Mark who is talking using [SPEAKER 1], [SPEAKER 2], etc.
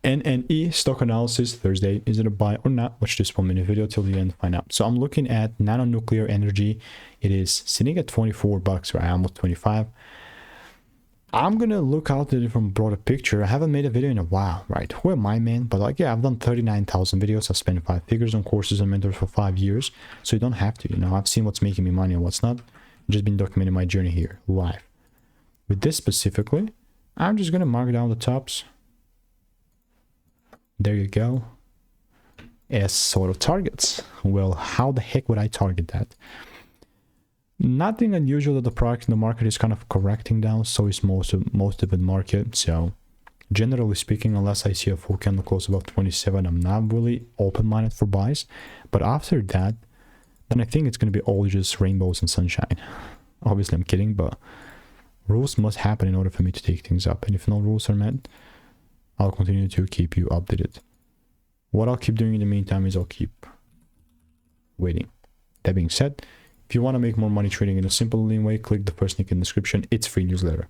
[SPEAKER 1] NNE Stock Analysis Thursday. Is it a buy or not? Watch this 1 minute video till the end to find out. So I'm looking at Nano Nuclear Energy. It is sitting at 24 bucks, right? Almost 25. I'm gonna look out at it from a broader picture. I haven't made a video in a while, right? Who am I, man? But like, yeah, I've done 39,000 videos. I've spent 5 figures on courses and mentors for 5 years. So you don't have to, you know, I've seen what's making me money and what's not. I've just been documenting my journey here live. With this specifically, I'm just gonna mark down the tops. There you go. As sort of targets. Well, how the heck would I target that? Nothing unusual that the market is kind of correcting down, so is most of the market. So generally speaking, unless I see a full candle close above 27, I'm not really open-minded for buys. But after that, then I think it's going to be all just rainbows and sunshine. Obviously, I'm kidding, but rules must happen in order for me to take things up. And if no rules are met, I'll continue to keep you updated. What I'll keep doing in the meantime is I'll keep waiting. That being said, if you want to make more money trading in a simple, lean way, click the first link in the description. It's free newsletter.